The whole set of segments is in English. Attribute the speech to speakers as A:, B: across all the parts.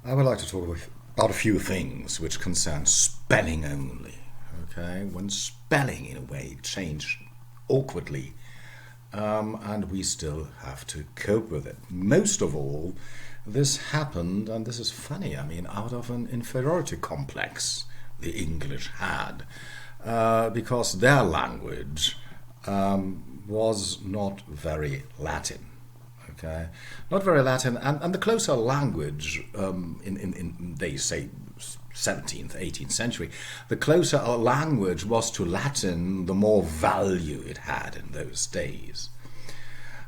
A: I would like to talk about a few things which concern spelling only. Okay, when spelling in a way changed awkwardly, and we still have to cope with it. Most of all, this happened, and this is funny, out of an inferiority complex the English had, because their language was not very Latin. Okay, not very Latin, and the closer language in they say 17th, 18th century, the closer a language was to Latin, the more value it had in those days.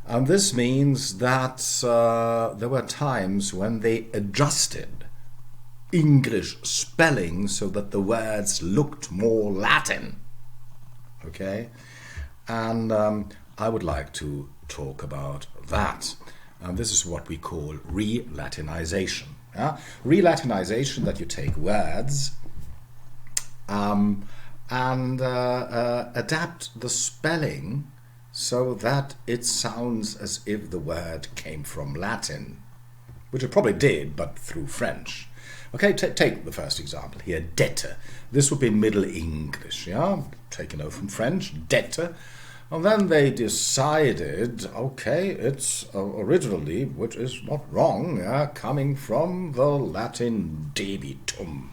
A: And this means that there were times when they adjusted English spelling so that the words looked more Latin. Okay, and I would like to talk about that. And this is what we call Re-Latinization. Yeah? Re-Latinization, that you take words and adapt the spelling so that it sounds as if the word came from Latin, which it probably did, but through French. Okay, take the first example here, debtor. This would be Middle English, yeah? Taken over from French, debtor. And then they decided, okay, it's originally, which is not wrong, coming from the Latin debitum,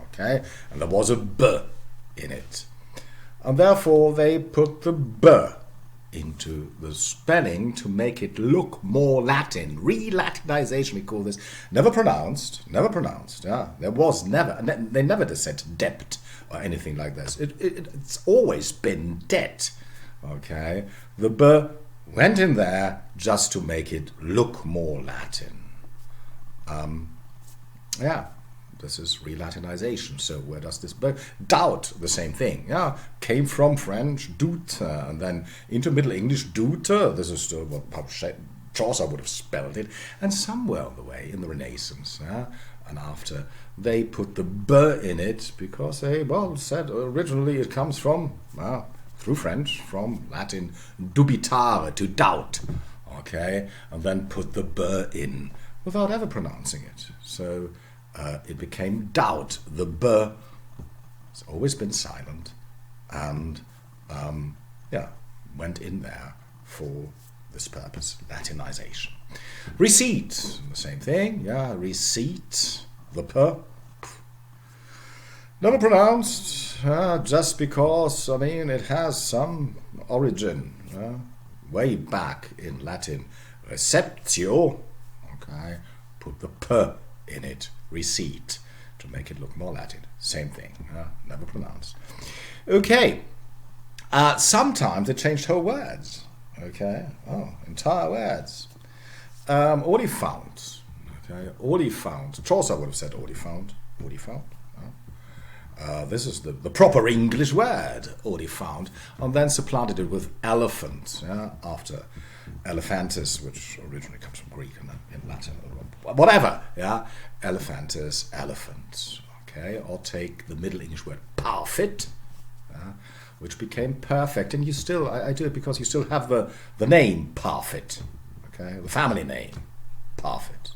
A: okay? And there was a b in it. And therefore they put the b into the spelling to make it look more Latin. Re-Latinization, we call this. Never pronounced, yeah? There was never, they never just said debt or anything like this. It's always been debt. Okay, the b went in there just to make it look more Latin. Yeah, this is Re-Latinization. So where does this b? Doubt, the same thing. Yeah, came from French, doute, and then into Middle English, doute. This is how Chaucer would have spelled it. And somewhere on the way, in the Renaissance, and after, they put the b in it because they, said originally it comes from, through French, from Latin, dubitare, to doubt, okay, and then put the b in without ever pronouncing it. So it became doubt. The b has always been silent, and went in there for this purpose, Latinization. Receipt, the same thing, receipt, the p. Never pronounced, just because, it has some origin, way back in Latin. Receptio, okay, put the p in it, receipt, to make it look more Latin. Same thing, never pronounced. Okay, sometimes they changed whole words, okay, entire words. Oliphant, okay, Oliphant. Chaucer would have said Oliphant, Oliphant. This is the proper English word, Oliphant, and then supplanted it with elephant, after elephantis, which originally comes from Greek and then in Latin, or whatever, elephantis, elephant, okay, or take the Middle English word parfit, which became perfect, and you still, I do it because you still have the name Parfit, okay, the family name, Parfit.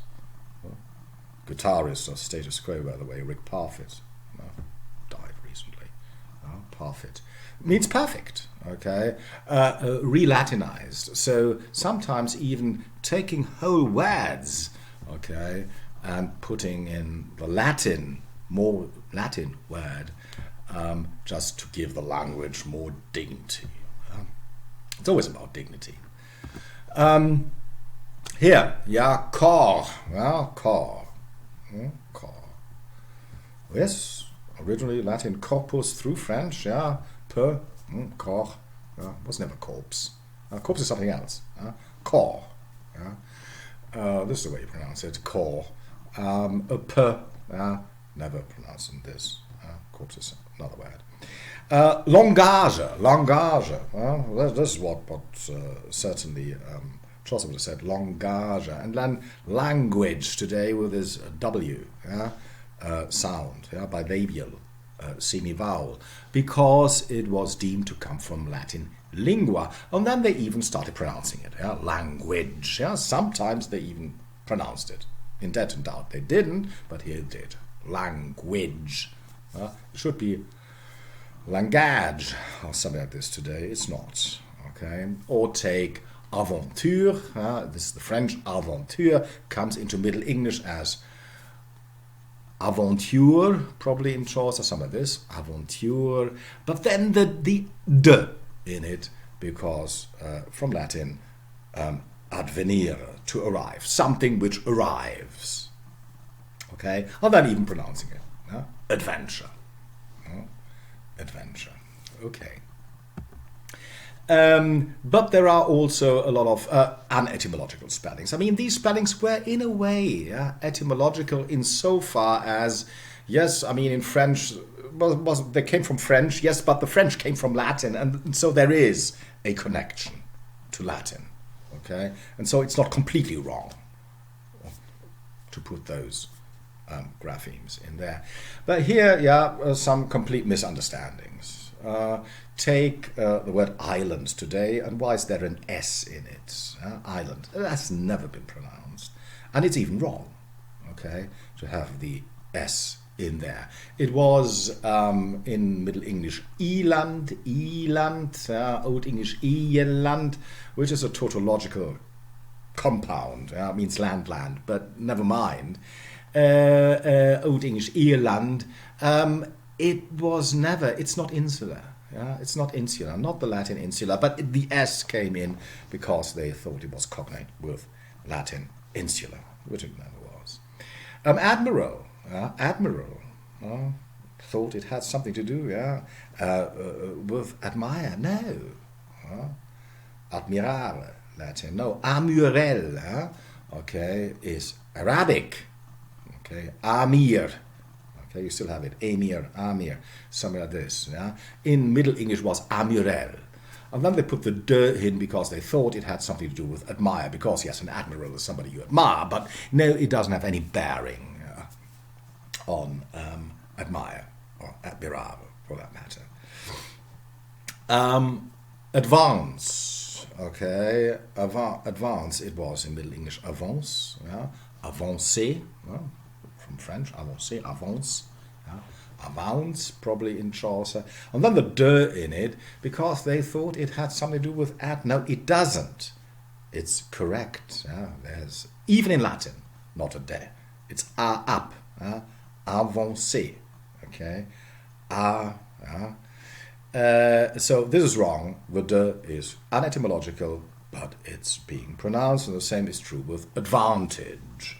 A: Guitarist of Status Quo, by the way, Rick Parfit. Parfit means perfect, okay, re-Latinized. So sometimes even taking whole words, okay, and putting in the Latin, more Latin word, just to give the language more dignity. It's always about dignity. Here, cor, cor, cor. Yes. Originally Latin corpus through French, per, corps, was never corpse. Corpse is something else. Corps, this is the way you pronounce it, corps. Per, never pronounced in this. Corpse is another word. Langage, this is what certainly Chaucer would have said, langage, and then language today with his W, sound, bilabial, semivowel, because it was deemed to come from Latin lingua, and then they even started pronouncing it, language. Sometimes they even pronounced it In Debt and Doubt they didn't, but here it did. Language. It should be langage or something like this today. It's not. Okay. Or take aventure. This is the French. Aventure comes into Middle English as aventure, probably in Chaucer, some of this. Aventure. But then the d in it, because from Latin, advenire, to arrive. Something which arrives. Okay. Or then even pronouncing it. Adventure. Adventure. Okay. But there are also a lot of unetymological spellings. I mean, these spellings were in a way etymological insofar as, yes, I mean, in French, they came from French, yes, but the French came from Latin, and so there is a connection to Latin. Okay? And so it's not completely wrong to put those graphemes in there. But here, some complete misunderstandings. Take the word island today, and why is there an S in it? Island. That's never been pronounced. And it's even wrong, okay, to have the S in there. It was in Middle English Eland, Old English Ieland, which is a tautological compound. Means land, but never mind. Old English Ireland, it's not insular. It's not insular, not the Latin insula, but the S came in because they thought it was cognate with Latin insular, which it never was. Admiral, thought it had something to do, with admire. No, admirare, Latin. No, amurel, okay, is Arabic. Okay, amir. Okay, you still have it. Amir, something like this. In Middle English was amurel. And then they put the de in because they thought it had something to do with admire, because yes, an admiral is somebody you admire, but no, it doesn't have any bearing on admire or admirare for that matter. Advance. Okay, advance, it was in Middle English avance, avancer, from French, avancer, avance, avance, probably in Chaucer. And then the de in it, because they thought it had something to do with at. No, it doesn't. It's correct. There's, even in Latin, not a de. It's a up, avancer, okay, so this is wrong. The de is unetymological, but it's being pronounced, and the same is true with advantage.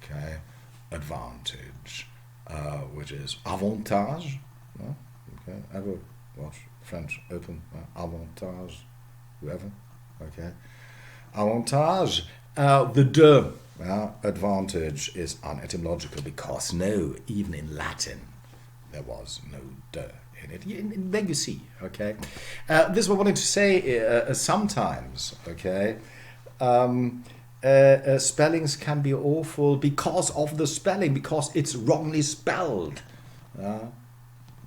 A: Okay, advantage, which is avantage. Okay, ever watch French Open? Avantage, whoever. Okay, avantage. The de, advantage, is unetymological because no, even in Latin, there was no de in it. Then you see, okay. This is what I wanted to say. Sometimes, okay. Spellings can be awful because of the spelling, because it's wrongly spelled,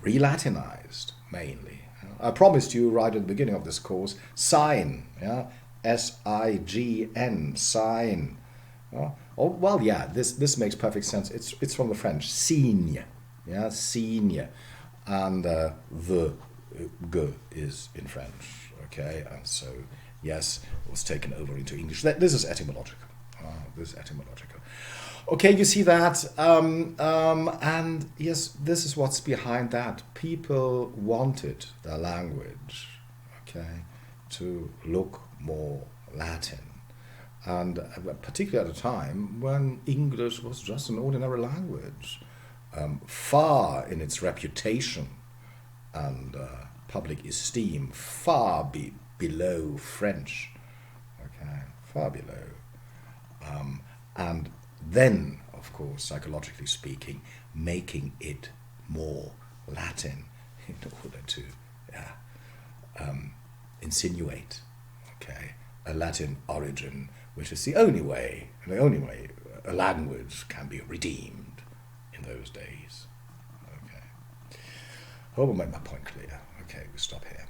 A: re-Latinized mainly. I promised you right at the beginning of this course, sign, S-I-G-N, sign. This makes perfect sense. It's from the French, signe, signe, and the g is in French, okay, and so. Yes, it was taken over into English. This is etymological. Okay, you see that. And yes, this is what's behind that. People wanted their language, okay, to look more Latin. And particularly at a time when English was just an ordinary language, far in its reputation and public esteem, far below French, okay, far below. And then, of course, psychologically speaking, making it more Latin in order to insinuate, okay, a Latin origin, which is the only way a language can be redeemed in those days. Okay. Hope I made my point clear. Okay, we stop here.